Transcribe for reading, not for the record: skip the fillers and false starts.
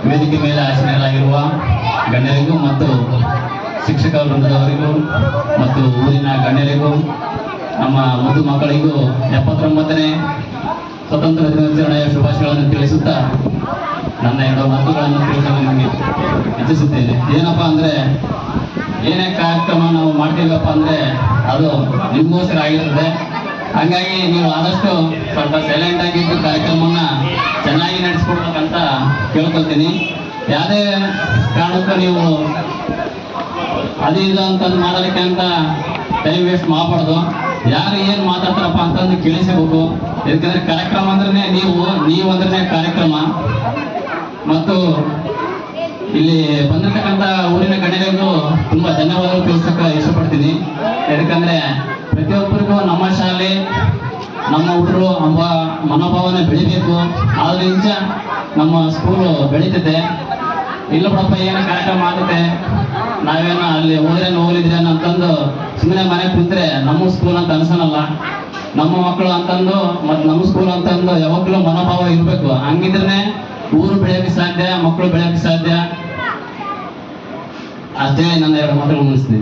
ವೇದಿಕೆ ಮೇಲೆ ಆಸೀನರಾಗಿರುವ ಗಣ್ಯರಿಗೂ ಮತ್ತು ಶಿಕ್ಷಕ ವೃಂದದವರಿಗೂ ಮತ್ತು ಊರಿನ ಗಣ್ಯರಿಗೂ ನಮ್ಮ ಮುದ್ದು ಮಕ್ಕಳಿಗೂ 79ನೇ ಸ್ವತಂತ್ರ ದಿನಾಚರಣೆಯ ಶುಭಾಶಯಗಳನ್ನು ತಿಳಿಸುತ್ತಾ ನನ್ನ 2 ಮಾತುಗಳನ್ನು ತಿಳಿಸಲು ನಿಮಗೆ ಇಚ್ಛಿಸುತ್ತೇನೆ. ಏನಪ್ಪ ಅಂದರೆ, ಏನೇ ಕಾರ್ಯಕ್ರಮ ನಾವು ಮಾಡ್ತೀವಪ್ಪ ಅಂದರೆ ಅದು ನಿಮಗೋಸ್ಕರ ಆಗಿರ್ತದೆ. ಹಾಗಾಗಿ ನೀವು ಆದಷ್ಟು ಸ್ವಲ್ಪ ಸೈಲೆಂಟ್ ಆಗಿದ್ದು ಕಾರ್ಯಕ್ರಮವನ್ನು ಚೆನ್ನಾಗಿ ನಡೆಸ್ಕೊಡ್ಬೇಕಂತ ಕೇಳ್ಕೊಳ್ತೀನಿ. ಯಾವುದೇ ಕಾರಣಕ್ಕೂ ನೀವು ಅದು ಇದು ಅಂತಂದು ಮಾಡೋದಕ್ಕೆ ಅಂತ ಟೈಮ್ ವೇಸ್ಟ್ ಮಾಡಬಾರ್ದು. ಯಾರು ಏನು ಮಾತಾಡ್ತಾರಪ್ಪ ಅಂತಂದು ಕೇಳಿಸಬೇಕು. ಯಾಕಂದರೆ ಕಾರ್ಯಕ್ರಮ ಅಂದ್ರೆ ನೀವು ಅಂದ್ರೆ ಕಾರ್ಯಕ್ರಮ. ಮತ್ತು ಇಲ್ಲಿ ಬಂದಿರತಕ್ಕಂಥ ಊರಿನ ಗಣ್ಯರಿಗೂ ತುಂಬ ಧನ್ಯವಾದಗಳು ತಿಳಿಸೋಕೆ ಇಷ್ಟಪಡ್ತೀನಿ. ಯಾಕಂದರೆ ಪ್ರತಿಯೊಬ್ಬರಿಗೂ ನಮ್ಮ ಶಾಲೆ ನಮ್ಮ ಹುಡುಗರು ಎಂಬ ಮನೋಭಾವನೆ ಬೆಳಿಬೇಕು. ಆದ್ರಿಂದ ನಮ್ಮ ಸ್ಕೂಲು ಬೆಳೀತದೆ. ಇಲ್ಲ ಬಿಡಪ್ಪ ಏನೋ ಕಾರ್ಯಕ್ರಮ ಆಗುತ್ತೆ, ನಾವೇನೋ ಅಲ್ಲಿ ಹೋಗ್ಲಿದ್ರೇನೋ ಅಂತಂದು ಸುಮ್ಮನೆ ಮನೆಗೆ ಕುಂತ್ರೆ ನಮ್ಮ ಸ್ಕೂಲ್ ಅಂತ ಅನ್ಸನಲ್ಲ. ನಮ್ಮ ಮಕ್ಕಳು ಅಂತಂದು ಮತ್ತು ನಮ್ಮ ಸ್ಕೂಲ್ ಅಂತಂದು ಯಾವಾಗಲೂ ಮನೋಭಾವ ಇರಬೇಕು. ಹಂಗಿದ್ರೆ ಊರು ಬೆಳೆಯೋಕ್ಕೆ ಸಾಧ್ಯ, ಮಕ್ಕಳು ಬೆಳೆಯೋಕ್ಕೆ ಸಾಧ್ಯ. ಅಷ್ಟೇ ನನ್ನ 2 ಮಾತುಗಳು ಮುಗಿಸ್ತೀನಿ.